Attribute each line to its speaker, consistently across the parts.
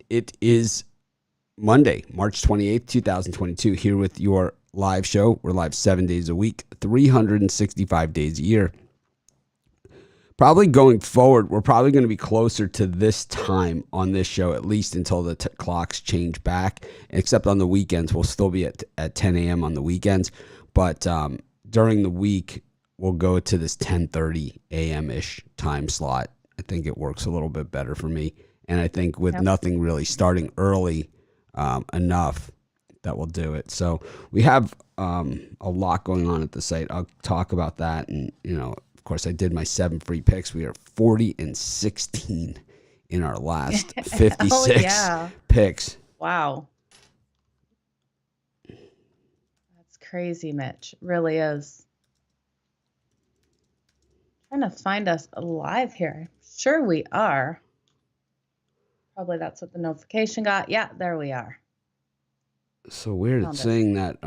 Speaker 1: It is Monday, March 28th, 2022, here with your live show. We're live 7 days a week, 365 days a year. Probably going forward, we're probably going to be closer to this time on this show, at least until the clocks change back. Except on the weekends, we'll still be at 10 a.m. on the weekends. But during the week, we'll go to this 10:30 a.m.-ish time slot. I think it works a little bit better for me. And I think with nothing really starting early enough, that will do it. So we have a lot going on at the site. I'll talk about that. And, of course, I did my 7 free picks. We are 40-16 in our last 56 picks.
Speaker 2: Wow. That's crazy, Mitch. It really is. Trying to find us alive here. Sure we are. Probably that's what the notification got. Yeah, there we are.
Speaker 1: So weird. It's saying that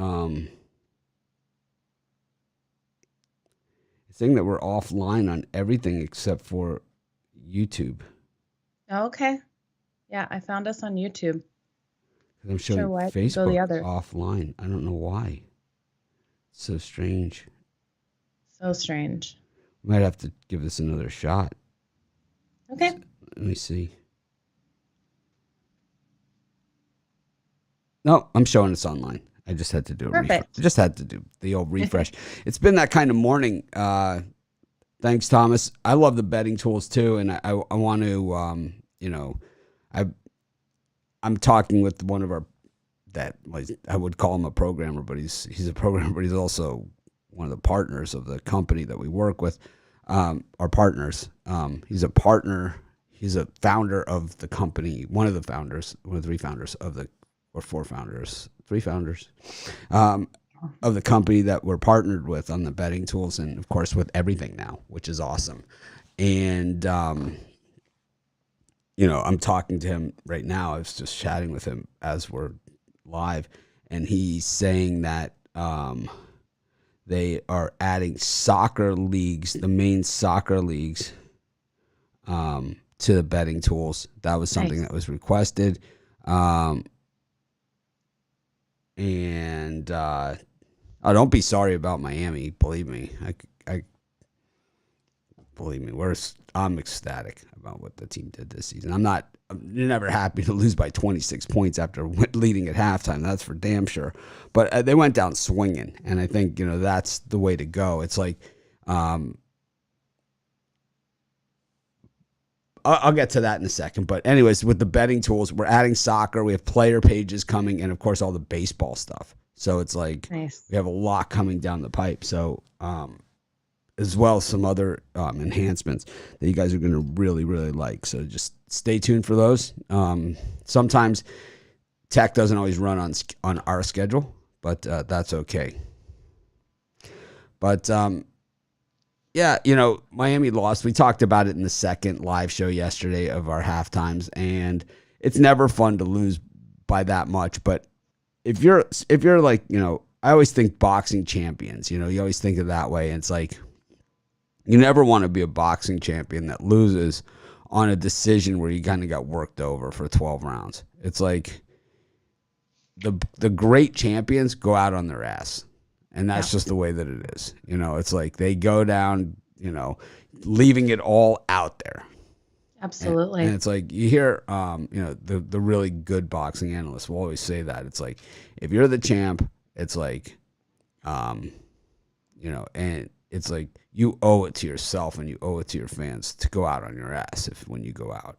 Speaker 1: we're offline on everything except for YouTube.
Speaker 2: Okay. Yeah, I found us on YouTube.
Speaker 1: I'm showing Facebook offline. I don't know why. It's so strange.
Speaker 2: So strange.
Speaker 1: Might have to give this another shot.
Speaker 2: Okay.
Speaker 1: Let me see. No, I'm showing us online. I just had to do a refresh. I just had to do the old refresh. It's been that kind of morning. Thanks, Thomas. I love the betting tools too, and I want to, I'm talking with one of our, I would call him a programmer, but he's a programmer, but he's also one of the partners of the company that we work with. Our partners. He's a partner. He's a founder of the company. One of the 3 founders of the. Or 4 founders, 3 founders of the company that we're partnered with on the betting tools, and of course with everything now, which is awesome. And I'm talking to him right now. I was just chatting with him as we're live, and he's saying that they are adding soccer leagues, the main soccer leagues, to the betting tools. That was something that was requested. And don't be sorry about Miami. Believe me, I'm ecstatic about what the team did this season. You're never happy to lose by 26 points after leading at halftime. That's for damn sure. But they went down swinging, and I think that's the way to go. It's like I'll get to that in a second. But anyways, with the betting tools, we're adding soccer. We have player pages coming, and of course, all the baseball stuff. So it's like we have a lot coming down the pipe. So as well as some other enhancements that you guys are going to really, really like. So just stay tuned for those. Sometimes tech doesn't always run on our schedule, but that's okay. But yeah, Miami lost. We talked about it in the second live show yesterday of our halftimes, and it's never fun to lose by that much. But if you're like, I always think boxing champions, you always think of that way. And it's like, you never want to be a boxing champion that loses on a decision where you kind of got worked over for 12 rounds. It's like the great champions go out on their ass. And that's just the way that it is. It's like they go down, leaving it all out there.
Speaker 2: Absolutely.
Speaker 1: And it's like you hear, the really good boxing analysts will always say that. It's like, if you're the champ, it's like, and it's like you owe it to yourself and you owe it to your fans to go out on your ass when you go out.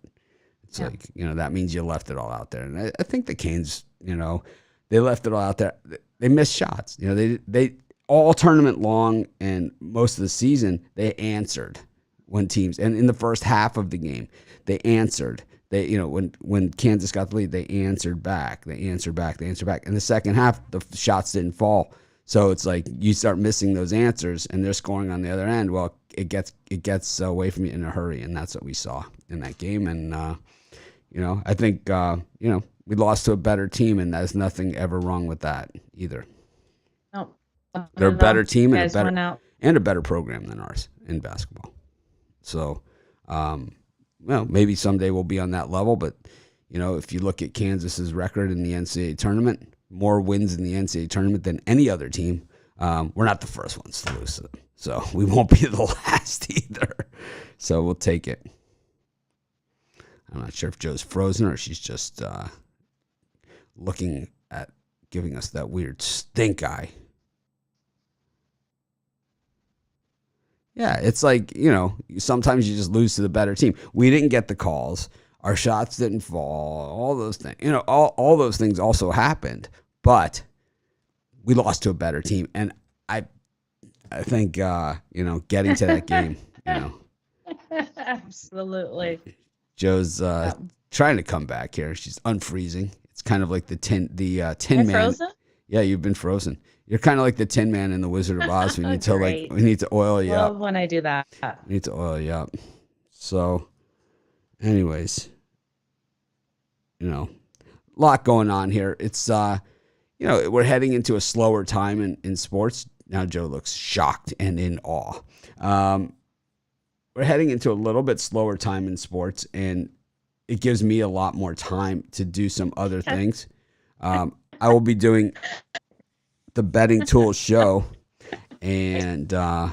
Speaker 1: It's like, that means you left it all out there. And I think the Canes, they left it all out there. They missed shots. They all tournament long and most of the season, they answered when teams, and in the first half of the game, they answered. They, when Kansas got the lead, they answered back. They answered back. In the second half, the shots didn't fall. So it's like you start missing those answers, and they're scoring on the other end. Well, it gets away from you in a hurry, and that's what we saw in that game. And I think we lost to a better team, and there's nothing ever wrong with that either.
Speaker 2: No,
Speaker 1: they're a better team and a better program than ours in basketball. So, maybe someday we'll be on that level, but You know, if you look at Kansas's record in the NCAA tournament, more wins in the NCAA tournament than any other team. We're not the first ones to lose to them, so we won't be the last either. So we'll take it. I'm not sure if Joe's frozen or she's just looking at giving us that weird stink eye. Yeah, it's like, you know, sometimes you just lose to the better team. We didn't get the calls. Our shots didn't fall. All those things. You know, all those things also happened. But we lost to a better team. And I think, you know, getting to that game, you know.
Speaker 2: Absolutely.
Speaker 1: Joe's trying to come back here. She's unfreezing. It's kind of like the tin Man.
Speaker 2: Frozen?
Speaker 1: Yeah, you've been frozen. You're kind of like the Tin Man in the Wizard of Oz. We need to we need to oil you up.
Speaker 2: Love when I do that.
Speaker 1: We need to oil you up. So, anyways, you know, a lot going on here. It's you know, we're heading into a slower time in sports. Now Joe looks shocked and in awe. We're heading into a little bit slower time in sports, and it gives me a lot more time to do some other things. I will be doing the Betting Tools show, and I'm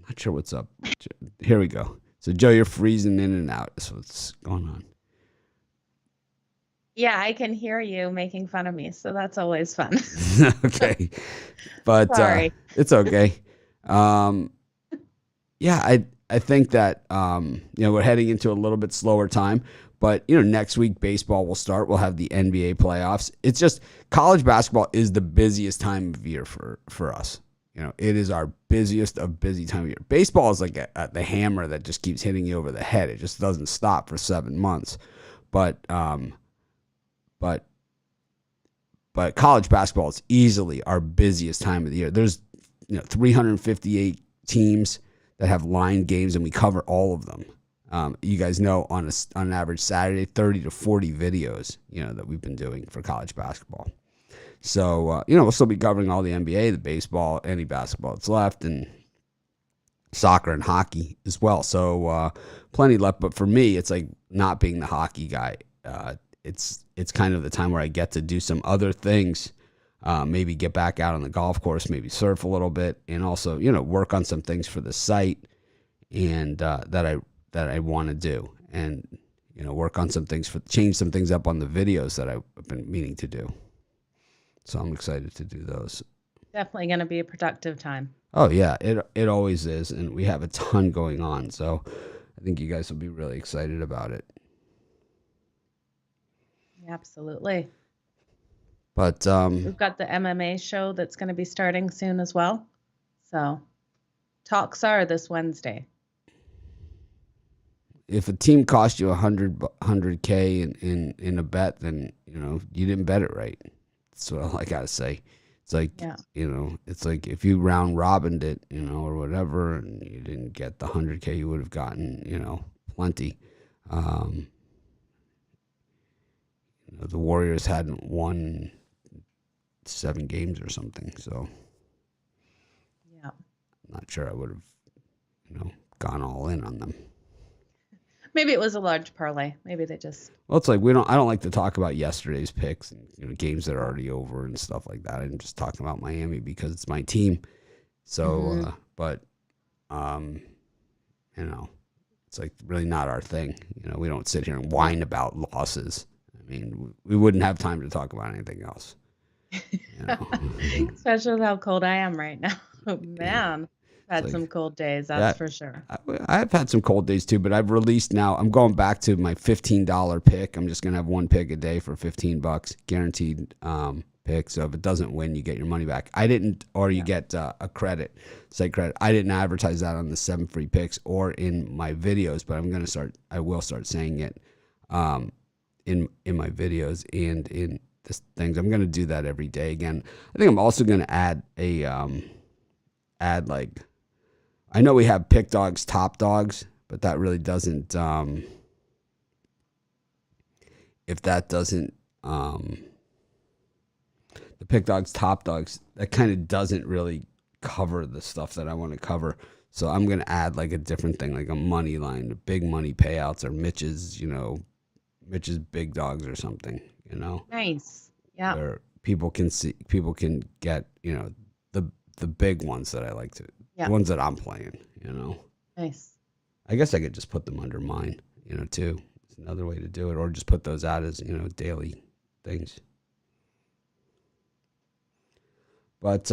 Speaker 1: not sure what's up. Here we go. So, Joe, you're freezing in and out. That's what's going on.
Speaker 2: Yeah, I can hear you making fun of me, so that's always fun.
Speaker 1: Okay. But
Speaker 2: Sorry.
Speaker 1: It's okay. Yeah, I think that, you know, we're heading into a little bit slower time. But, you know, next week baseball will start. We'll have the NBA playoffs. It's just college basketball is the busiest time of year for us. You know, it is our busiest of busy time of year. Baseball is like the hammer that just keeps hitting you over the head. It just doesn't stop for 7 months. But college basketball is easily our busiest time of the year. There's, you know, 358 teams that have line games, and we cover all of them. You guys know on an average Saturday, 30 to 40 videos, you know, that we've been doing for college basketball. So, you know, we'll still be covering all the NBA, the baseball, any basketball that's left, and soccer and hockey as well. So, plenty left. But for me, it's like not being the hockey guy. It's kind of the time where I get to do some other things, maybe get back out on the golf course, maybe surf a little bit, and also, you know, work on some things for the site and that I want to do, and, you know, work on some things change some things up on the videos that I've been meaning to do. So I'm excited to do those.
Speaker 2: Definitely going to be a productive time.
Speaker 1: Oh yeah, it always is, and we have a ton going on. So I think you guys will be really excited about it.
Speaker 2: Absolutely.
Speaker 1: But
Speaker 2: we've got the MMA show that's going to be starting soon as well. So talks are this Wednesday.
Speaker 1: If a team cost you $100K in a bet, then, you know, you didn't bet it right. That's what I gotta say. It's like, you know, it's like if you round robined it, you know, or whatever, and you didn't get the $100K, you would have gotten, you know, plenty. You know, the Warriors hadn't won 7 games or something, so
Speaker 2: yeah,
Speaker 1: I'm not sure I would have, you know, gone all in on them.
Speaker 2: Maybe it was a large parlay. Maybe they just.
Speaker 1: Well, it's like I don't like to talk about yesterday's picks and, you know, games that are already over and stuff like that. I'm just talking about Miami because it's my team. So, but, you know, it's like really not our thing. You know, we don't sit here and whine about losses. I mean, we wouldn't have time to talk about anything else. You know?
Speaker 2: Especially with how cold I am right now. Oh, man. I've had some cold days, that's for sure.
Speaker 1: I've had some cold days too, but I've released now. I'm going back to my $15 pick. I'm just going to have one pick a day for $15, guaranteed pick. So if it doesn't win, you get your money back. I didn't, or you get a credit, site credit. I didn't advertise that on the 7 free picks or in my videos, but I will start saying it in my videos and in the things. I'm going to do that every day again. I think I'm also going to add like, I know we have PickDawgz Top Dogs, but that really doesn't, if that doesn't, the PickDawgz Top Dogs, that kind of doesn't really cover the stuff that I want to cover. So I'm going to add like a different thing, like a money line, big money payouts, or Mitch's, you know, Mitch's Big Dogs or something,
Speaker 2: Nice. Yeah.
Speaker 1: where people can get, the big ones that I like
Speaker 2: Yeah.
Speaker 1: the ones that I'm playing,
Speaker 2: Nice.
Speaker 1: I guess I could just put them under mine, too. It's another way to do it, or just put those out as, daily things. But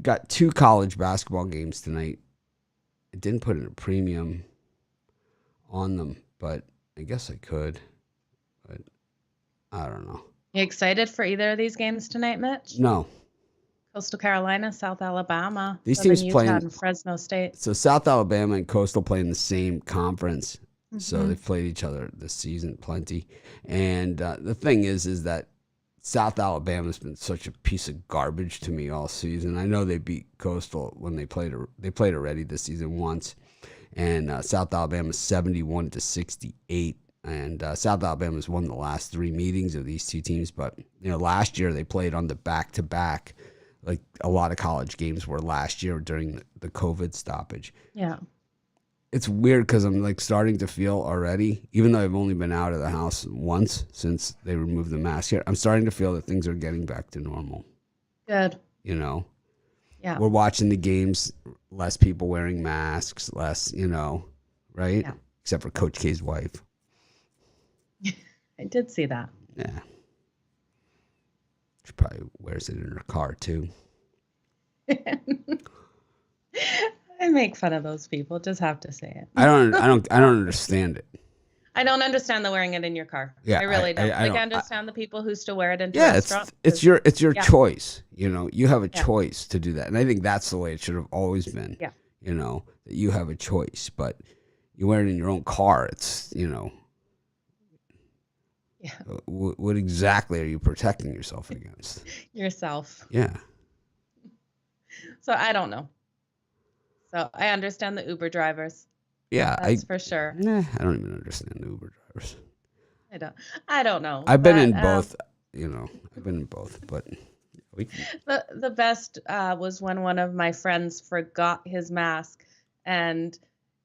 Speaker 1: got 2 college basketball games tonight. I didn't put in a premium on them, but I guess I could. But I don't know.
Speaker 2: You excited for either of these games tonight, Mitch?
Speaker 1: No.
Speaker 2: Coastal Carolina, South Alabama,
Speaker 1: These
Speaker 2: Southern
Speaker 1: teams
Speaker 2: Utah,
Speaker 1: playing,
Speaker 2: and Fresno State.
Speaker 1: so South Alabama and Coastal play in the same conference. So
Speaker 2: Mhm.
Speaker 1: they've played each other this season plenty. And the thing is that South Alabama's been such a piece of garbage to me all season. I know they beat Coastal when they played already this season once. And South Alabama's 71-68. And South Alabama's won the last 3 meetings of these 2 teams. But, last year they played on the back-to-back. Like a lot of college games were last year during the COVID stoppage.
Speaker 2: Yeah.
Speaker 1: It's weird because I'm like starting to feel already, even though I've only been out of the house once since they removed the mask here, I'm starting to feel that things are getting back to normal.
Speaker 2: Good.
Speaker 1: Yeah.
Speaker 2: Yeah.
Speaker 1: We're watching the games, less people wearing masks, less, right?
Speaker 2: Yeah.
Speaker 1: Except for Coach K's wife.
Speaker 2: I did see that.
Speaker 1: Yeah. She probably wears it in her car too.
Speaker 2: I make fun of those people. Just have to say it.
Speaker 1: I don't understand it.
Speaker 2: I don't understand the wearing it in your car.
Speaker 1: Yeah,
Speaker 2: I really don't.
Speaker 1: I
Speaker 2: I
Speaker 1: don't-
Speaker 2: understand the people who still wear it into
Speaker 1: Yeah,
Speaker 2: restaurants.
Speaker 1: it's your
Speaker 2: Yeah.
Speaker 1: choice. You have a
Speaker 2: Yeah.
Speaker 1: choice to do that, and I think that's the way it should have always been.
Speaker 2: Yeah.
Speaker 1: That you have a choice, but you wear it in your own car. It's
Speaker 2: Yeah.
Speaker 1: what exactly are you protecting yourself against?
Speaker 2: Yourself.
Speaker 1: Yeah,
Speaker 2: So I don't know. So I understand the Uber drivers.
Speaker 1: yeah.
Speaker 2: That's for sure.
Speaker 1: I don't even understand the Uber drivers.
Speaker 2: I don't know.
Speaker 1: I've been in
Speaker 2: but,
Speaker 1: both. I've been in both, but we
Speaker 2: The best was when one of my friends forgot his mask, and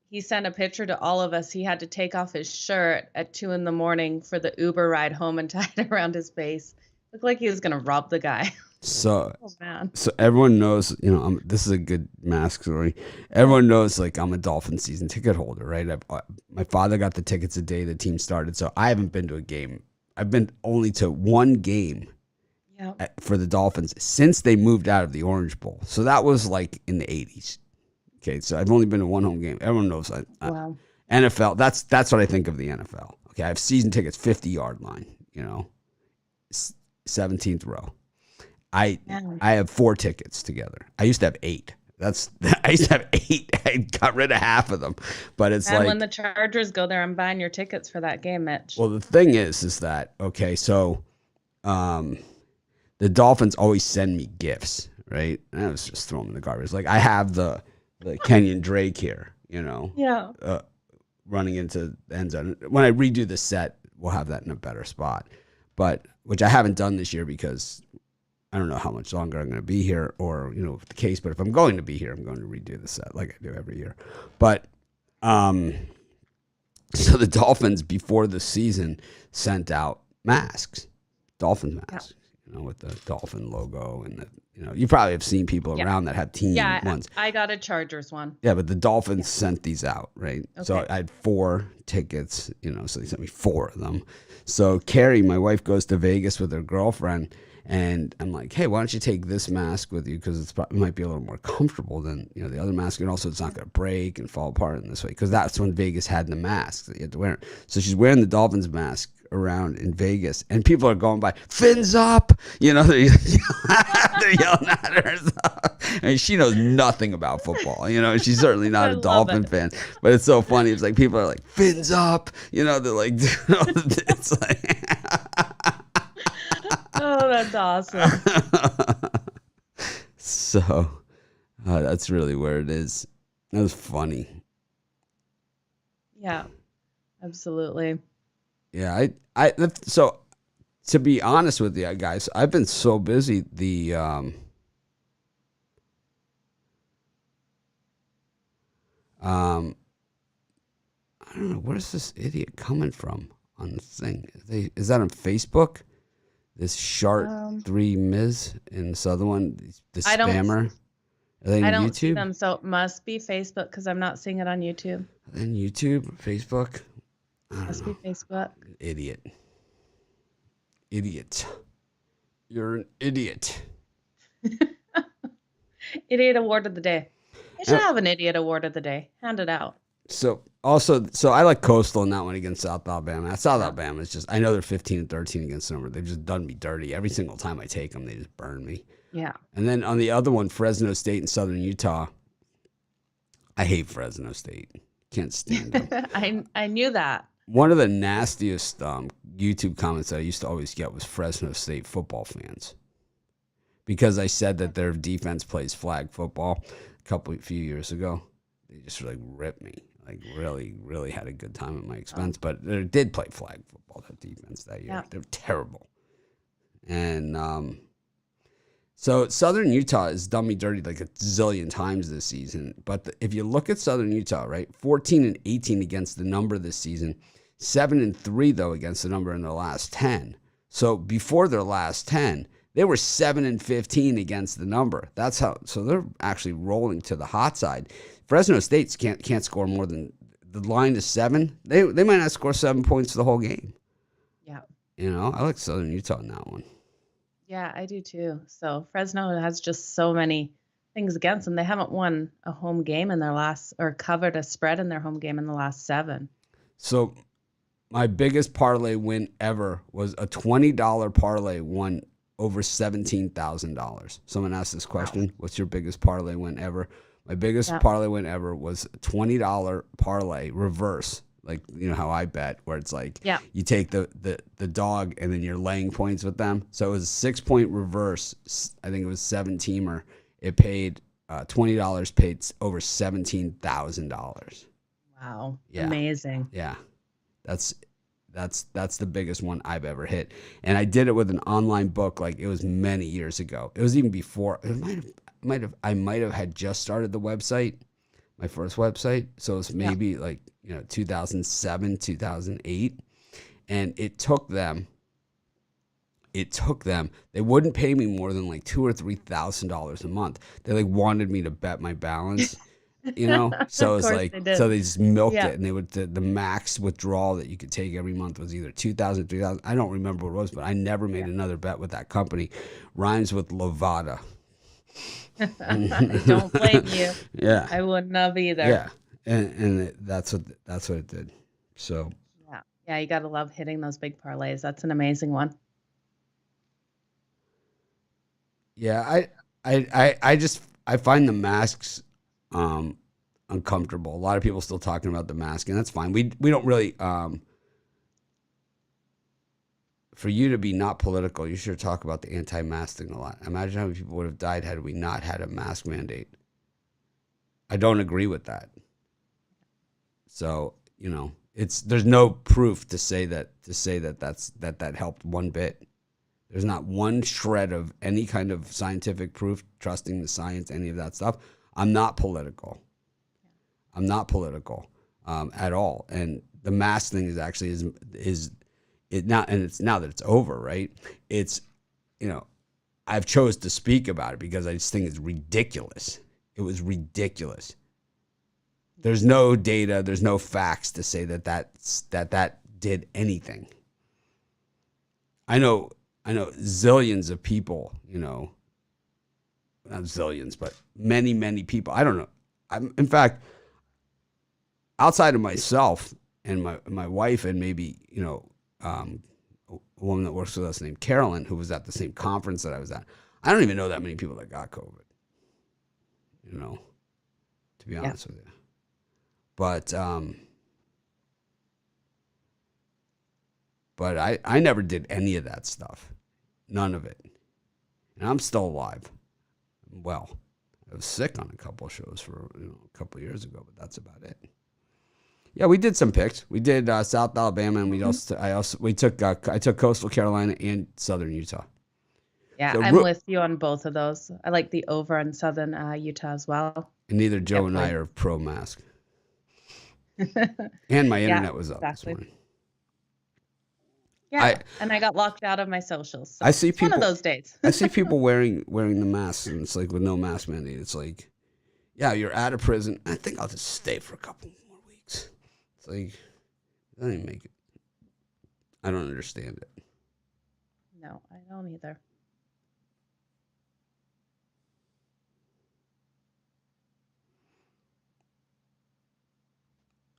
Speaker 2: he sent a picture to all of us. He had to take off his shirt at 2 a.m. for the Uber ride home and tie it around his face. Looked like he was gonna rob the guy.
Speaker 1: so
Speaker 2: Oh man.
Speaker 1: So everyone knows, this is a good mask story. Everyone knows, like, I'm a Dolphin season ticket holder, right? My father got the tickets the day the team started, so I haven't been to a game. I've been only to one game
Speaker 2: Yeah.
Speaker 1: for the Dolphins since they moved out of the Orange Bowl. So that was like in the 80s. Okay, so I've only been to one home game. Everyone knows
Speaker 2: Wow.
Speaker 1: NFL. That's what I think of the NFL. Okay, I have season tickets, 50-yard line. 17th row. I have 4 tickets together. I used to have 8. I used to have 8. I got rid of half of them, but it's
Speaker 2: And
Speaker 1: like,
Speaker 2: when the Chargers go there, I'm buying your tickets for that game, Mitch.
Speaker 1: well, the thing is that, okay, so the Dolphins always send me gifts, right? And I was just throwing them in the garbage. Like, I have the Kenyon Drake here,
Speaker 2: Yeah.
Speaker 1: running into the end zone. When I redo the set, we'll have that in a better spot. But which I haven't done this year because I don't know how much longer I'm going to be here, or the case. But if I'm going to be here, I'm going to redo the set like I do every year. But so the Dolphins before the season sent out masks, Dolphins masks, with the Dolphin logo, and you probably have seen people around that have team ones.
Speaker 2: I got a Chargers one.
Speaker 1: Yeah, but the Dolphins sent these out, right?
Speaker 2: Okay.
Speaker 1: So I had 4 tickets, so they sent me 4 of them. So Carrie, my wife, goes to Vegas with her girlfriend, and I'm like, hey, why don't you take this mask with you? Because it might be a little more comfortable than the other mask, and also it's not going to break and fall apart in this way. Because that's when Vegas had the masks that you had to wear. So she's wearing the Dolphins mask around in Vegas, and people are going by, fins up, they're yelling at her. I mean, she knows nothing about football, she's certainly not a Dolphin fan, but it's so funny. It's like people are like, fins up, they're like, it's like,
Speaker 2: Oh, that's awesome.
Speaker 1: So that's really where it is. That was funny.
Speaker 2: Yeah, absolutely.
Speaker 1: Yeah, so to be honest with you guys, I've been so busy. I don't know, where's this idiot coming from on the thing. Is that on Facebook? This Shart
Speaker 2: Um,
Speaker 1: 3 Ms and this other one, the
Speaker 2: I don't
Speaker 1: spammer. Are they
Speaker 2: I
Speaker 1: on
Speaker 2: don't see
Speaker 1: YouTube?
Speaker 2: them, so it must be Facebook because I'm not seeing it on YouTube.
Speaker 1: Are they on YouTube, Facebook? I don't
Speaker 2: Must
Speaker 1: know.
Speaker 2: be Facebook.
Speaker 1: Idiot. You're an idiot.
Speaker 2: Idiot Award of the Day. You should
Speaker 1: Uh,
Speaker 2: have an Idiot Award of the Day. Hand it out.
Speaker 1: So I like Coastal in that one against South Alabama. South
Speaker 2: Yeah.
Speaker 1: Alabama is just, I know they're 15-13 against Summer. They've just done me dirty every single time I take them. They just burn me.
Speaker 2: Yeah.
Speaker 1: And then on the other one, Fresno State and Southern Utah. I hate Fresno State. Can't stand them.
Speaker 2: I knew that.
Speaker 1: One of the nastiest YouTube comments that I used to always get was Fresno State football fans, because I said that their defense plays flag football a few years ago. They just like ripped me, like really had a good time at my expense. But they did play flag football, that defense that year.
Speaker 2: Yeah.
Speaker 1: They're terrible. And so Southern Utah has done me dirty like a zillion times this season. But if you look at Southern Utah, right, 14-18 against the number this season, 7-3 though against the number in their last 10. So before their last 10, they were 7-15 against the number. That's how. So they're actually rolling to the hot side. Fresno State can't score more than, the line is 7. They might not score 7 points the whole game.
Speaker 2: Yeah.
Speaker 1: You know, I like Southern Utah in that one.
Speaker 2: Yeah, I do too. So Fresno has just so many things against them. They haven't won a home game in their last, or covered a spread in their home game in the last 7.
Speaker 1: So my biggest parlay win ever was a $20 parlay won over $17,000. Someone asked this question: what's your biggest parlay win ever? My biggest parlay win ever was a $20 parlay reverse. Like, you know how I bet, where it's like, you take the dog and then you're laying points with them. So it was a 6-point reverse. I think it was 7-teamer. It paid $20, paid over $17,000.
Speaker 2: Wow.
Speaker 1: Yeah.
Speaker 2: Amazing.
Speaker 1: Yeah. That's the biggest one I've ever hit. And I did it with an online book. Like, it was many years ago. It was even before, I might have had just started the website, my first website. So it was maybe 2007, 2008. And it took them, they wouldn't pay me more than like $2,000 or $3,000 a month. They like wanted me to bet my balance, you know? So it's like, so they just milked it, and they would, the max withdrawal that you could take every month was either $2,000, $3,000. I don't remember what it was, but I never made another bet with that company. Rhymes with Levada.
Speaker 2: I don't blame you.
Speaker 1: Yeah.
Speaker 2: I wouldn't have either.
Speaker 1: Yeah. And that's what it did. So
Speaker 2: yeah, you gotta love hitting those big parlays. That's an amazing one.
Speaker 1: yeah, I find the masks uncomfortable. A lot of people still talking about the mask, and that's fine. We don't really for you to be not political, you should talk about the anti-mask thing a lot. Imagine how many people would have died had we not had a mask mandate. I don't agree with that. So, you know, there's no proof to say that that helped one bit. There's not one shred of any kind of scientific proof, trusting the science, any of that stuff. I'm not political. At all. And the mask thing is actually is it now, and it's now that it's over, right? It's, you know, I've chose to speak about it because I just think it's ridiculous. It was ridiculous. There's no data, there's no facts to say that did anything. I know zillions of people, you know, not zillions, but many, many people. I don't know. In fact, outside of myself and my wife and maybe, you know, a woman that works with us named Carolyn, who was at the same conference that I was at, I don't even know that many people that got COVID, you know, to be honest with you. But I never did any of that stuff. None of it. And I'm still alive. Well, I was sick on a couple of shows for a couple of years ago, but that's about it. Yeah, we did some picks. We did South Alabama, and I took Coastal Carolina and Southern Utah.
Speaker 2: Yeah,
Speaker 1: So
Speaker 2: I'm with you on both of those. I like the over on Southern Utah as well.
Speaker 1: And neither Joe and I are pro mask. And my internet was up this morning.
Speaker 2: Yeah, and I got locked out of my socials. So
Speaker 1: I see
Speaker 2: it's one of
Speaker 1: people.
Speaker 2: those days.
Speaker 1: I see people wearing the masks, and it's like with no mask mandate. It's like, yeah, you're out of prison. I think I'll just stay for a couple more weeks. It's like, that didn't make it. I don't understand it.
Speaker 2: No, I don't either.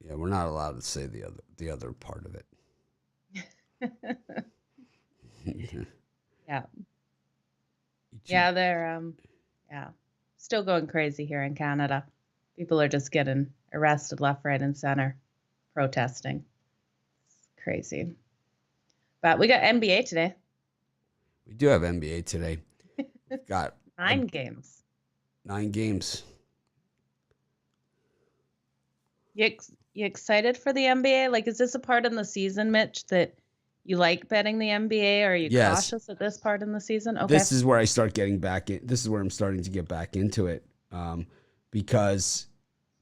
Speaker 1: Yeah, we're not allowed to say the other part of it.
Speaker 2: Yeah. Yeah, they're yeah, still going crazy here in Canada. People are just getting arrested left, right, and center, protesting. It's crazy. But we got NBA today.
Speaker 1: We do have NBA today. We've got
Speaker 2: 9 games.
Speaker 1: 9 games.
Speaker 2: You excited for the NBA? Like, is this a part in the season, Mitch, that you like betting the NBA, or are you cautious at this part in the season? Okay.
Speaker 1: This is where I start getting back in. This is where I'm starting to get back into it, because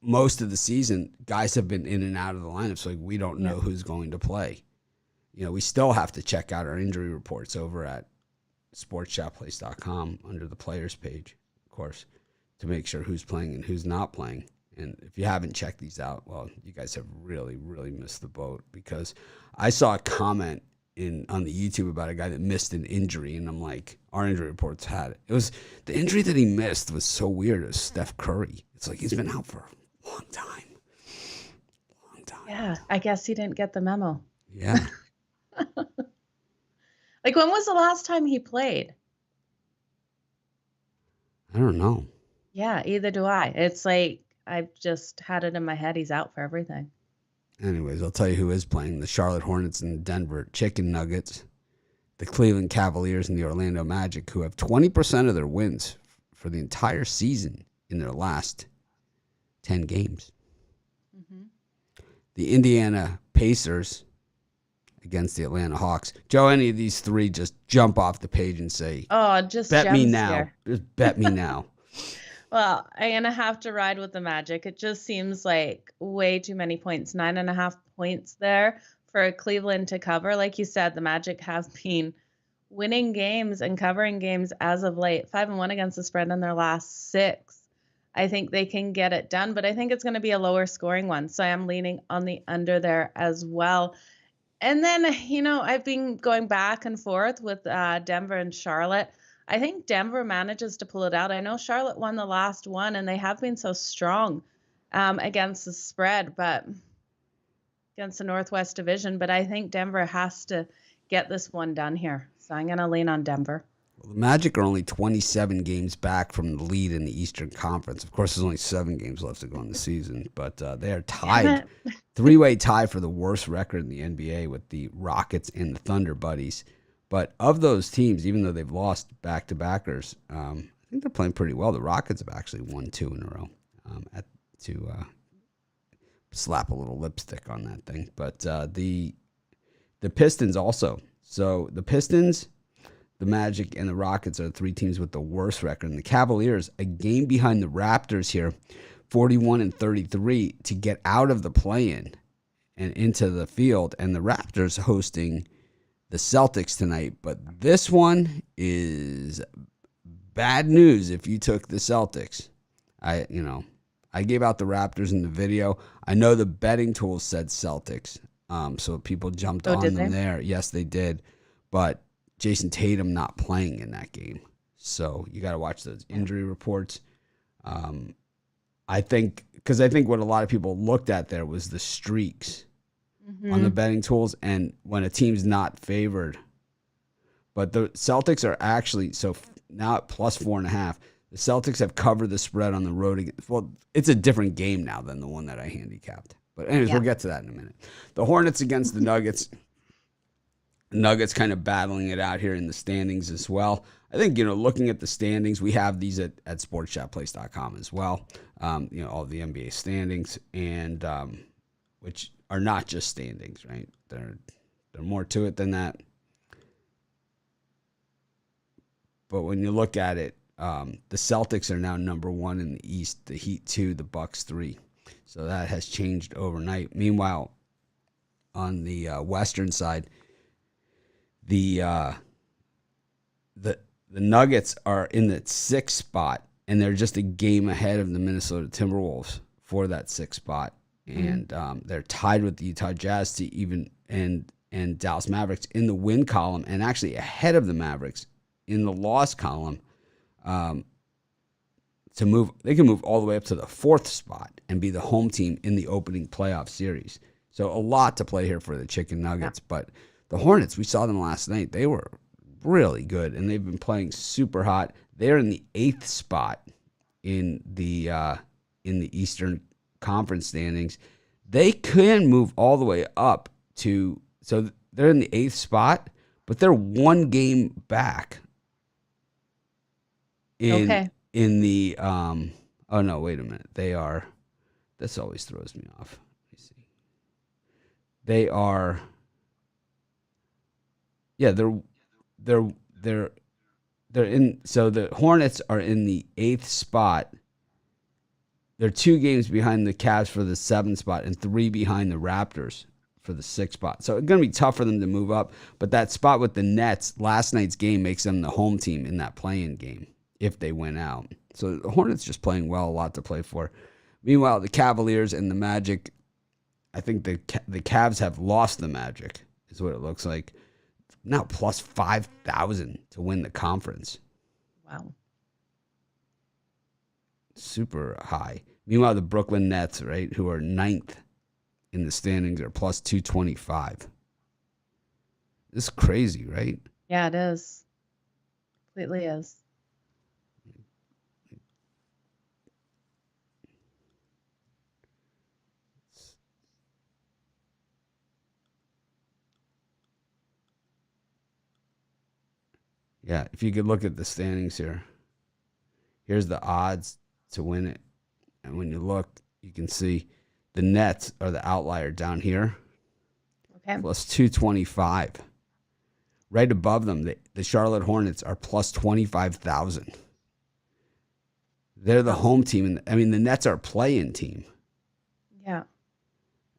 Speaker 1: most of the season, guys have been in and out of the lineup, so like we don't know who's going to play. You know, we still have to check out our injury reports over at sportschatplace.com under the players page, of course, to make sure who's playing and who's not playing. And if you haven't checked these out, well, you guys have really, really missed the boat, because I saw a comment on the YouTube about a guy that missed an injury, and I'm like, our injury reports had it. It was the injury that he missed was so weird. It was Steph Curry. It's like he's been out for a long time. Long time.
Speaker 2: Yeah, I guess he didn't get the memo.
Speaker 1: Yeah.
Speaker 2: Like, when was the last time he played?
Speaker 1: I don't know.
Speaker 2: Yeah, either do I. It's like I've just had it in my head he's out for everything.
Speaker 1: Anyways, I'll tell you who is playing. The Charlotte Hornets and the Denver Chicken Nuggets, the Cleveland Cavaliers and the Orlando Magic, who have 20% of their wins for the entire season in their last 10 games. Mm-hmm. The Indiana Pacers against the Atlanta Hawks. Joe, any of these three just jump off the page and say,
Speaker 2: "Oh, just
Speaker 1: bet me now."
Speaker 2: Here.
Speaker 1: Just bet me now.
Speaker 2: Well, I'm going to have to ride with the Magic. It just seems like way too many points. 9.5 points there for Cleveland to cover. Like you said, the Magic have been winning games and covering games as of late. 5-1 against the spread in their last 6. I think they can get it done, but I think it's going to be a lower scoring one. So I am leaning on the under there as well. And then, I've been going back and forth with Denver and Charlotte. I think Denver manages to pull it out. I know Charlotte won the last one, and they have been so strong against the spread, but against the Northwest Division. But I think Denver has to get this one done here. So I'm going to lean on Denver.
Speaker 1: Well, the Magic are only 27 games back from the lead in the Eastern Conference. Of course, there's only 7 games left to go in the season, but they are tied, 3-way tie for the worst record in the NBA with the Rockets and the Thunder Buddies. But of those teams, even though they've lost back-to-backers, I think they're playing pretty well. The Rockets have actually won 2 in a row to slap a little lipstick on that thing. But the Pistons also. So the Pistons, the Magic, and the Rockets are the 3 teams with the worst record. And the Cavaliers, a game behind the Raptors here, 41-33 to get out of the play-in and into the field. And the Raptors hosting the Celtics tonight. But this one is bad news if you took the Celtics. I gave out the Raptors in the video. I know the betting tools said Celtics. So people jumped on them there. Yes, they did. But Jason Tatum not playing in that game. So you got to watch those injury reports. I think what a lot of people looked at there was the streaks on the betting tools, and when a team's not favored. But the Celtics are actually, so now at plus 4.5, the Celtics have covered the spread on the road. Well, it's a different game now than the one that I handicapped. But anyways, we'll get to that in a minute. The Hornets against the Nuggets. Nuggets kind of battling it out here in the standings as well. I think, looking at the standings, we have these at sportschatplace.com as well. All the NBA standings, and which are not just standings, right? They're more to it than that. But when you look at it, the Celtics are now number 1 in the East, the Heat 2, the Bucks 3. So that has changed overnight. Meanwhile, on the Western side, The the Nuggets are in the 6th spot, and they're just a game ahead of the Minnesota Timberwolves for that 6th spot, and they're tied with the Utah Jazz to even and Dallas Mavericks in the win column, and actually ahead of the Mavericks in the loss column. They can move all the way up to the 4th spot and be the home team in the opening playoff series. So a lot to play here for the Chicken Nuggets, but the Hornets, we saw them last night. They were really good, and they've been playing super hot. They're in the 8th spot in the Eastern Conference standings. They can move all the way up to, so they're in the 8th spot, but they're one game back in the oh no, wait a minute. They are, this always throws me off. Let me see. They are, yeah, they're in, so the Hornets are in the 8th spot. They're 2 games behind the Cavs for the 7th spot and 3 behind the Raptors for the 6th spot. So it's going to be tough for them to move up, but that spot with the Nets, last night's game makes them the home team in that play-in game if they win out. So the Hornets just playing well, a lot to play for. Meanwhile, the Cavaliers and the Magic, I think the Cavs have lost the Magic, is what it looks like. Now plus 5,000 to win the conference.
Speaker 2: Wow.
Speaker 1: Super high. Meanwhile, the Brooklyn Nets, right, who are 9th in the standings, are plus 225. This is crazy, right?
Speaker 2: Yeah, it is. Completely is.
Speaker 1: Yeah, if you could look at the standings here. Here's the odds to win it. And when you look, you can see the Nets are the outlier down here.
Speaker 2: Okay.
Speaker 1: Plus 225. Right above them, the Charlotte Hornets are plus 25,000. They're the home team. And the Nets are a play-in team.
Speaker 2: Yeah.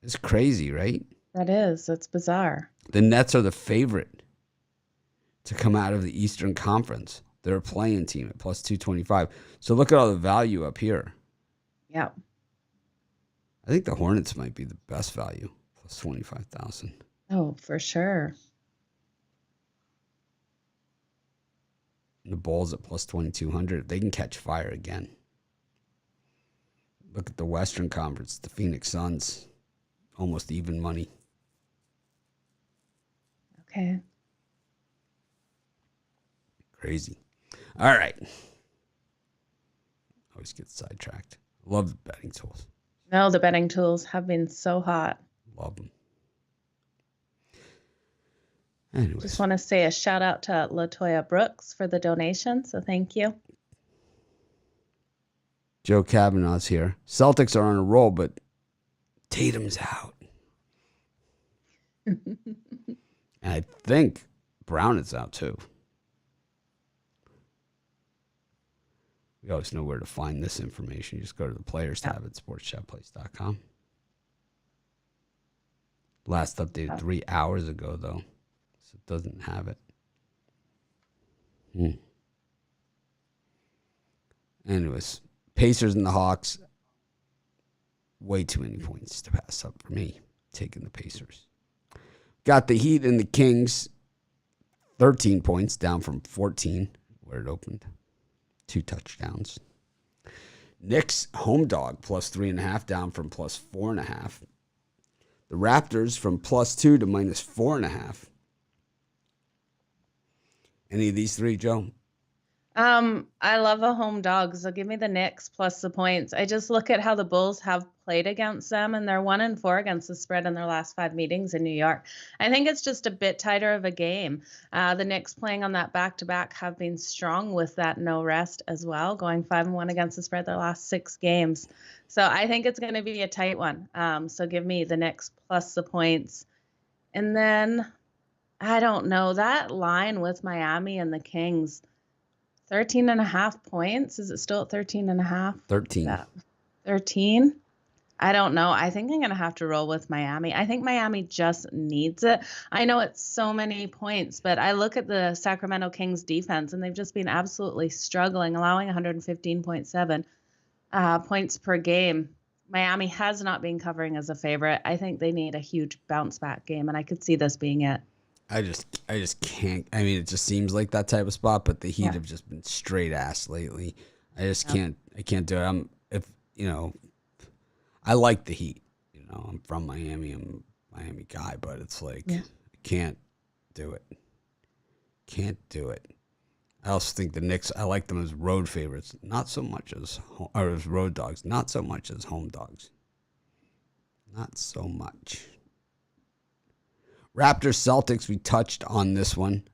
Speaker 1: It's crazy, right?
Speaker 2: That is. That's bizarre.
Speaker 1: The Nets are the favorite to come out of the Eastern Conference. They're a play-in team at plus 225. So look at all the value up here.
Speaker 2: Yeah.
Speaker 1: I think the Hornets might be the best value, plus 25,000.
Speaker 2: Oh, for sure.
Speaker 1: And the Bulls at plus 2,200. They can catch fire again. Look at the Western Conference. The Phoenix Suns, almost even money.
Speaker 2: Okay.
Speaker 1: Crazy. All right. Always get sidetracked. Love the betting tools.
Speaker 2: No, the betting tools have been so hot.
Speaker 1: Love them. Anyways.
Speaker 2: Just want to say a shout out to LaToya Brooks for the donation. So thank you.
Speaker 1: Joe Kavanaugh's here. Celtics are on a roll, but Tatum's out. And I think Brown is out too. We always know where to find this information. You just go to the Players tab at sportschatplace.com. Last updated 3 hours ago, though, so it doesn't have it. Anyways, Pacers and the Hawks, way too many points to pass up for me, taking the Pacers. Got the Heat and the Kings, 13 points, down from 14, where it opened. 2 touchdowns. Knicks, home dog, plus 3.5, down from plus 4.5. The Raptors from plus 2 to minus 4.5. Any of these three, Joe?
Speaker 2: I love a home dog, so give me the Knicks plus the points. I just look at how the Bulls have played against them, and they're 1-4 against the spread in their last 5 meetings in New York. I think it's just a bit tighter of a game. The Knicks playing on that back-to-back have been strong with that no rest as well, going 5-1 against the spread their last 6 games. So I think it's going to be a tight one. So give me the Knicks plus the points. And then, I don't know, that line with Miami and the Kings, 13.5 points. Is it still at 13.5?
Speaker 1: 13.
Speaker 2: 13? I don't know. I think I'm going to have to roll with Miami. I think Miami just needs it. I know it's so many points, but I look at the Sacramento Kings defense and they've just been absolutely struggling, allowing 115.7 points per game. Miami has not been covering as a favorite. I think they need a huge bounce back game, and I could see this being it.
Speaker 1: I just can't. I mean, it just seems like that type of spot, but the Heat
Speaker 2: Yeah.
Speaker 1: have just been straight ass lately. I just
Speaker 2: Yeah.
Speaker 1: can't. I can't do it. I like the Heat. I'm from Miami. I'm a Miami guy, but it's like
Speaker 2: Yeah.
Speaker 1: I can't do it. Can't do it. I also think the Knicks. I like them as road favorites, not so much or as road dogs, not so much as home dogs. Not so much. Raptors Celtics. We touched on this one.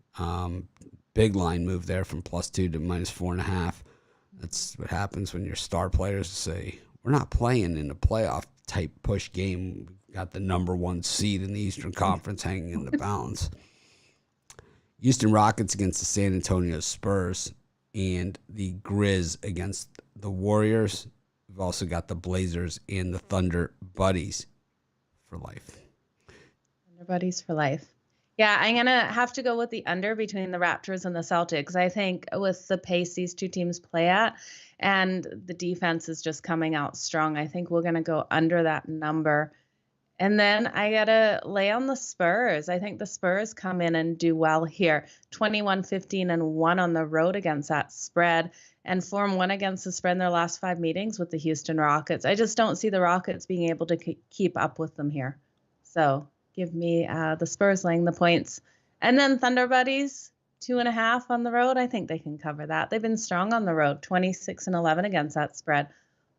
Speaker 1: Big line move there from +2 to -4.5. That's what happens when your star players say, we're not playing in a playoff type push game. We've got the number 1 seed in the Eastern Conference hanging in the balance. Houston Rockets against the San Antonio Spurs, and the Grizz against the Warriors. We've also got the Blazers and the Thunder Buddies for life.
Speaker 2: Thunder Buddies for life. Yeah, I'm going to have to go with the under between the Raptors and the Celtics. I think with the pace these two teams play at and the defense is just coming out strong, I think we're going to go under that number. And then I got to lay on the Spurs. I think the Spurs come in and do well here. 21-15-1 on the road against that spread and form 1 against the spread in their last 5 meetings with the Houston Rockets. I just don't see the Rockets being able to keep up with them here. So give me the Spurs laying the points. And then Thunder Buddies, 2.5 on the road. I think they can cover that. They've been strong on the road, 26-11 against that spread.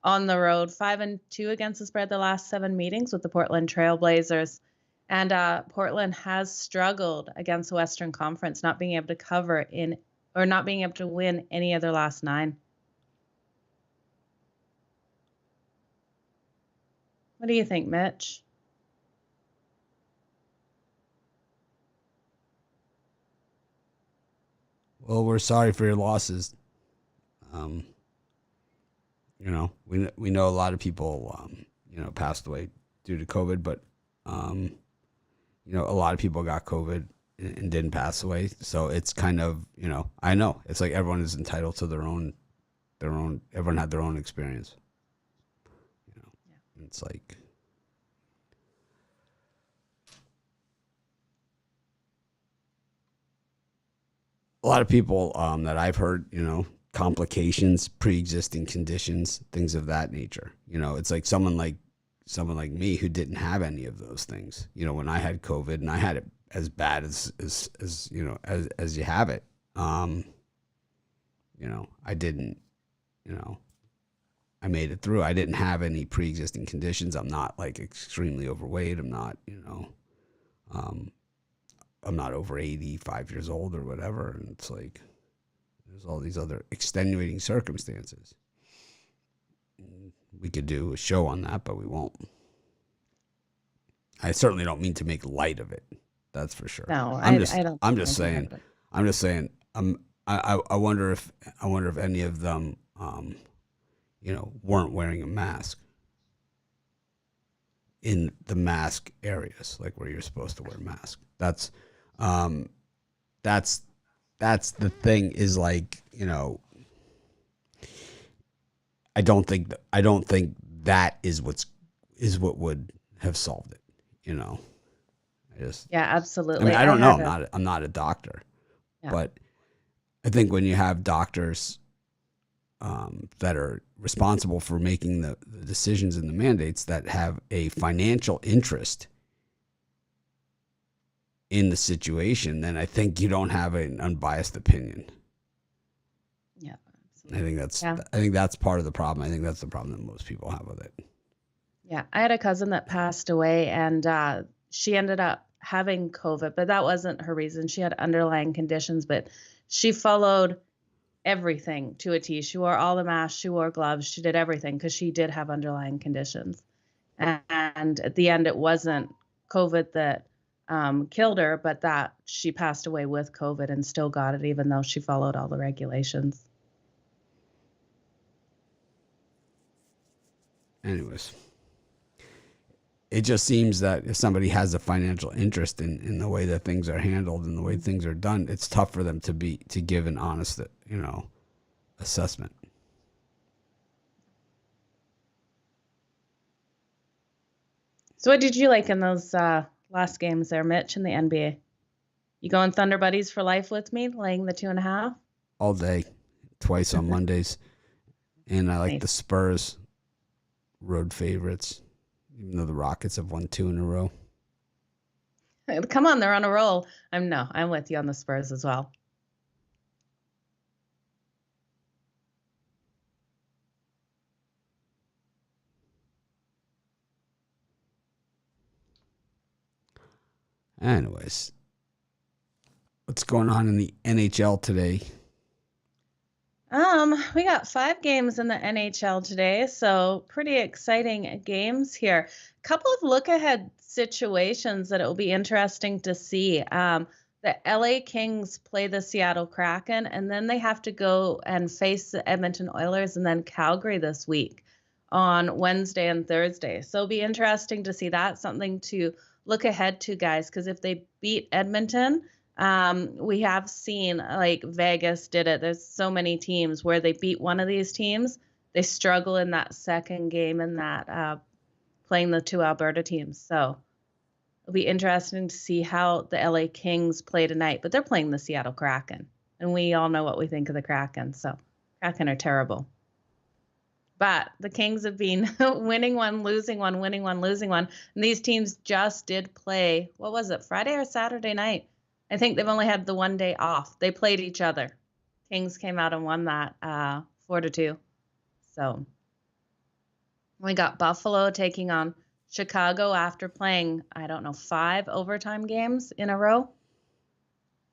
Speaker 2: On the road, 5-2 against the spread the last 7 meetings with the Portland Trail Blazers. And Portland has struggled against the Western Conference, not being able to cover or not being able to win any of their last 9. What do you think, Mitch?
Speaker 1: Well, we're sorry for your losses. We know a lot of people, passed away due to COVID, but, a lot of people got COVID and didn't pass away. So it's kind of, I know it's like everyone is entitled to their own, everyone had their own experience. It's like, a lot of people that I've heard, complications, pre-existing conditions, things of that nature. It's like someone like me who didn't have any of those things. When I had COVID and I had it as bad as you have it. I didn't. I made it through. I didn't have any pre-existing conditions. I'm not like extremely overweight. I'm not. I'm not over 85 years old or whatever. And it's like, there's all these other extenuating circumstances. We could do a show on that, but we won't. I certainly don't mean to make light of it. That's for sure.
Speaker 2: No,
Speaker 1: I'm
Speaker 2: I
Speaker 1: just saying. I wonder if any of them, weren't wearing a mask in the mask areas, like where you're supposed to wear a mask. That's the thing is like, I don't think that is what would have solved it.
Speaker 2: Yeah, absolutely.
Speaker 1: I mean, I don't know. I'm not a doctor,
Speaker 2: Yeah.
Speaker 1: but I think when you have doctors that are responsible for making the decisions and the mandates that have a financial interest in the situation, then I think you don't have an unbiased opinion.
Speaker 2: Yeah,
Speaker 1: absolutely. I think that's part of the problem. I think that's the problem that most people have with it.
Speaker 2: Yeah, I had a cousin that passed away, and she ended up having COVID, but that wasn't her reason. She had underlying conditions, but she followed everything to a T. She wore all the masks, she wore gloves, she did everything because she did have underlying conditions. And at the end, it wasn't COVID that killed her, but that she passed away with COVID and still got it, even though she followed all the regulations.
Speaker 1: Anyways, it just seems that if somebody has a financial interest in the way that things are handled and the way things are done, it's tough for them to give an honest, assessment.
Speaker 2: So what did you like in those last games there, Mitch, in the NBA? You going Thunder Buddies for life with me, laying the 2.5?
Speaker 1: All day, twice on Mondays. And I like the
Speaker 2: Nice.
Speaker 1: Spurs road favorites, even though the Rockets have won 2 in a row.
Speaker 2: Come on, they're on a roll. I'm with you on the Spurs as well.
Speaker 1: Anyways, what's going on in the NHL today?
Speaker 2: We got 5 games in the NHL today, so pretty exciting games here. Couple of look-ahead situations that it will be interesting to see. The LA Kings play the Seattle Kraken, and then they have to go and face the Edmonton Oilers and then Calgary this week on Wednesday and Thursday. So it'll be interesting to see that. Something to look ahead to, guys, because if they beat Edmonton, we have seen like Vegas did it. There's so many teams where they beat one of these teams, they struggle in that second game and that playing the 2 Alberta teams. So it'll be interesting to see how the LA Kings play tonight, but they're playing the Seattle Kraken, and we all know what we think of the Kraken. So Kraken are terrible. But the Kings have been winning one, losing one, winning one, losing one. And these teams just did play, what was it, Friday or Saturday night? I think they've only had the one day off. They played each other. Kings came out and won that 4-2. So we got Buffalo taking on Chicago after playing, 5 overtime games in a row.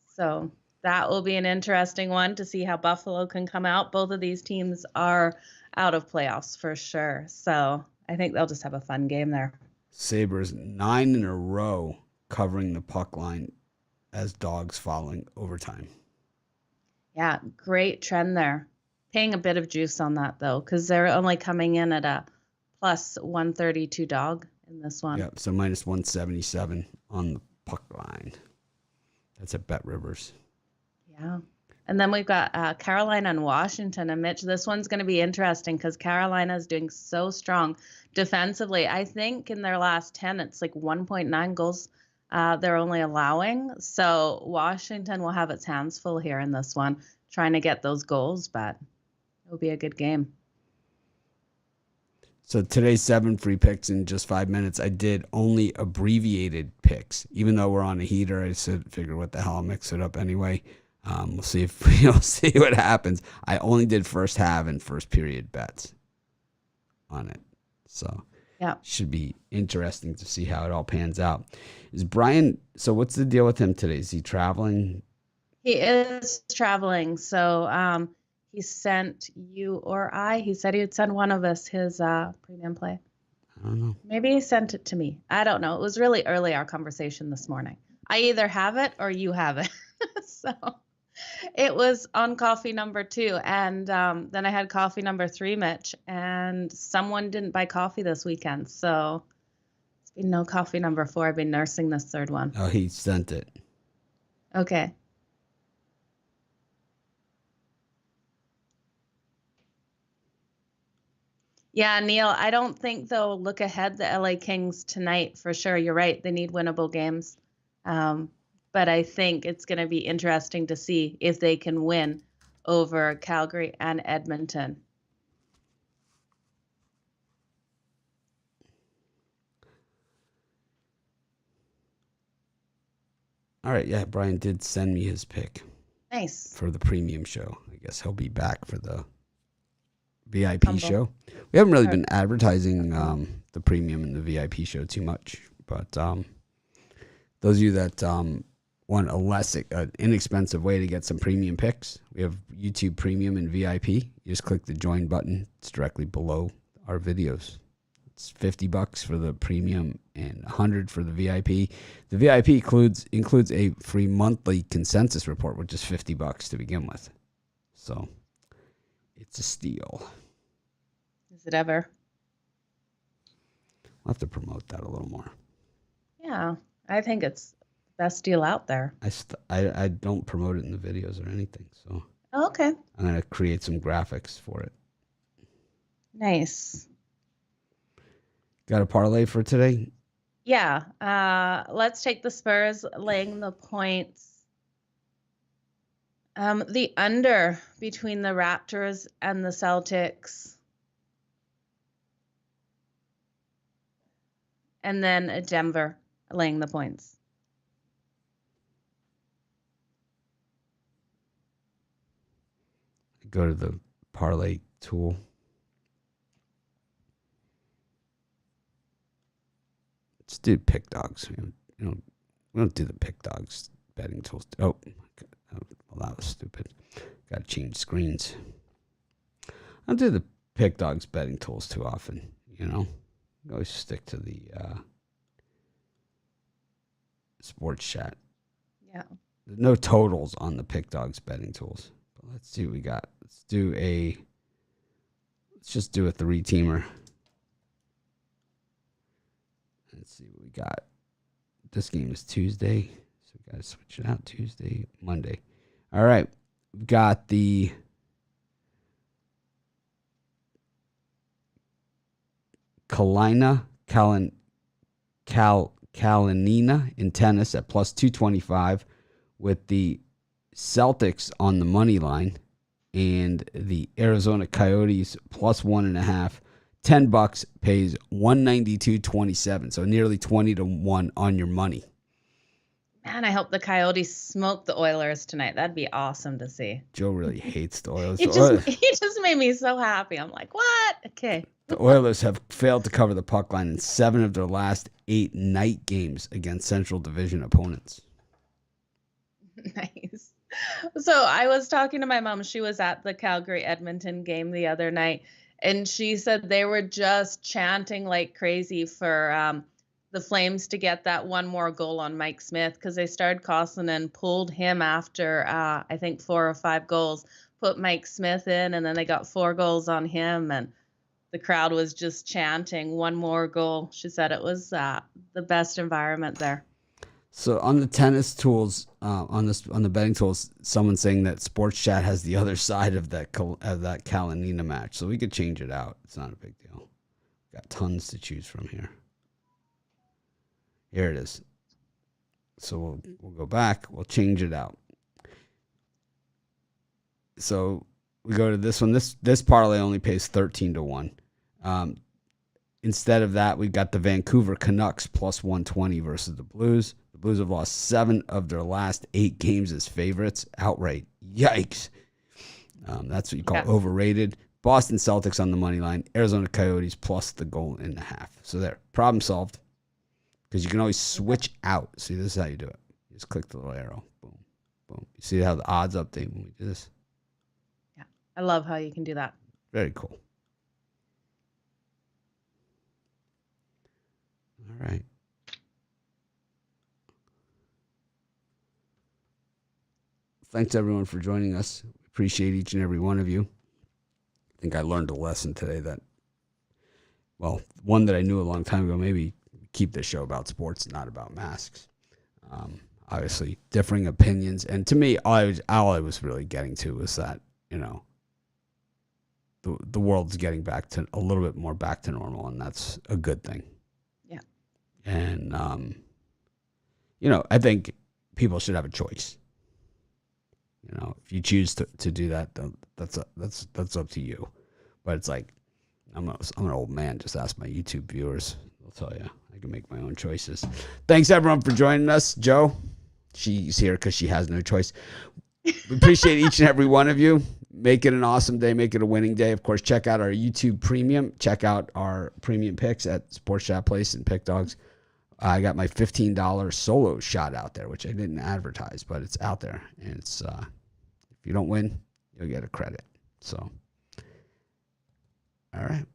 Speaker 2: So that will be an interesting one to see how Buffalo can come out. Both of these teams are out of playoffs for sure. So I think they'll just have a fun game there.
Speaker 1: Sabres 9 in a row covering the puck line as dogs following overtime.
Speaker 2: Yeah, great trend there. Paying a bit of juice on that, though, because they're only coming in at a plus 132 dog in this one.
Speaker 1: Yeah, so minus 177 on the puck line. That's at Bet Rivers.
Speaker 2: Yeah. And then we've got Carolina and Washington. And Mitch, this one's going to be interesting because Carolina is doing so strong defensively. I think in their last 10, it's like 1.9 goals they're only allowing. So Washington will have its hands full here in this one, trying to get those goals, but it'll be a good game.
Speaker 1: So today's 7 free picks in just 5 minutes. I did only abbreviated picks. Even though we're on a heater, I figure what the hell, I'll mix it up anyway. We'll see if we'll see what happens. I only did first half and first period bets on it. So
Speaker 2: yeah,
Speaker 1: should be interesting to see how it all pans out. Is Brian, so what's the deal with him today? Is he traveling?
Speaker 2: He is traveling. So he sent you or he said he would send one of us his premium play.
Speaker 1: I don't know.
Speaker 2: Maybe he sent it to me. I don't know. It was really early, our conversation this morning. I either have it or you have it. So it was on coffee number 2. And then I had coffee number 3, Mitch, and someone didn't buy coffee this weekend. So it's been no coffee number 4. I've been nursing this third one.
Speaker 1: Oh, he sent it.
Speaker 2: Okay. Yeah, Neil, I don't think they'll look ahead the LA Kings tonight for sure. You're right. They need winnable games. But I think it's going to be interesting to see if they can win over Calgary and Edmonton.
Speaker 1: All right. Yeah, Brian did send me his pick.
Speaker 2: Nice.
Speaker 1: For the premium show. I guess he'll be back for the VIP show. We haven't really been advertising the premium and the VIP show too much. But those of you that want a less inexpensive way to get some premium picks, we have YouTube Premium and VIP. You just click the join button. It's directly below our videos. It's $50 for the premium and $100 for the VIP. The VIP includes a free monthly consensus report, which is $50 to begin with. So it's a steal.
Speaker 2: Is it ever?
Speaker 1: I'll have to promote that a little more.
Speaker 2: Yeah, I think it's the best deal out there.
Speaker 1: I don't promote it in the videos or anything, so
Speaker 2: Okay,
Speaker 1: I'm gonna create some graphics for it.
Speaker 2: nice.
Speaker 1: Got a parlay for today?
Speaker 2: Yeah, let's take the Spurs laying the points. The under between the Raptors and the Celtics. And then Denver laying the points.
Speaker 1: Go to the parlay tool. Let's do PickDawgz. We don't do the PickDawgz betting tools. Oh, well, that was stupid. Got to change screens. I don't do the PickDawgz betting tools too often. I always stick to the sports chat.
Speaker 2: Yeah.
Speaker 1: There's no totals on the PickDawgz betting tools. But let's see what we got. Let's just do a 3-teamer. Let's see what we got. This game is Tuesday, so we got to switch it out. Tuesday, Monday. All right. We've got the Kalinina in tennis at plus 225 with the Celtics on the money line and the Arizona Coyotes plus 1.5. $10 pays 192.27, so nearly 20-1 on your money.
Speaker 2: Man, I hope the Coyotes smoke the Oilers tonight. That'd be awesome to see.
Speaker 1: Joe really hates the Oilers.
Speaker 2: He just made me so happy. I'm like, what? Okay.
Speaker 1: The Oilers have failed to cover the puck line in 7 of their last 8 night games against Central Division opponents.
Speaker 2: Nice. So I was talking to my mom. She was at the Calgary-Edmonton game the other night, and she said they were just chanting like crazy for the Flames to get that one more goal on Mike Smith, because they started Koskinen, pulled him after, I think, 4 or 5 goals, put Mike Smith in, and then they got 4 goals on him, and the crowd was just chanting one more goal. She said it was the best environment there.
Speaker 1: So on the tennis tools, on the betting tools, someone's saying that Sports Chat has the other side of that Kalinina match, so we could change it out. It's not a big deal. Got tons to choose from here. Here it is. So we'll go back. We'll change it out. So we go to this one. This parlay only pays 13-1. Instead of that, we've got the Vancouver Canucks plus 120 versus the Blues. The Blues have lost 7 of their last 8 games as favorites outright. Yikes. That's what you call overrated. Boston Celtics on the money line. Arizona Coyotes plus the 1.5. So there. Problem solved. Because you can always switch out. See, this is how you do it. You just click the little arrow. Boom. Boom. You see how the odds update when we do this?
Speaker 2: Yeah. I love how you can do that.
Speaker 1: Very cool. All right. Thanks, everyone, for joining us. We appreciate each and every one of you. I think I learned a lesson today that, well, one that I knew a long time ago, maybe keep this show about sports, not about masks. Obviously, differing opinions. And to me, all I was really getting to was that, the world's getting back to a little bit more back to normal, and that's a good thing.
Speaker 2: Yeah.
Speaker 1: And, I think people should have a choice. If you choose to do that, that's up to you. But it's like, I'm an old man. Just ask my YouTube viewers. They'll tell you. I can make my own choices. Thanks, everyone, for joining us. Joe, she's here because she has no choice. We appreciate each and every one of you. Make it an awesome day. Make it a winning day. Of course, check out our YouTube Premium. Check out our premium picks at Sports Chat Place and PickDawgz. I got my $15 solo shot out there, which I didn't advertise, but it's out there. And it's if you don't win, you'll get a credit. So, all right.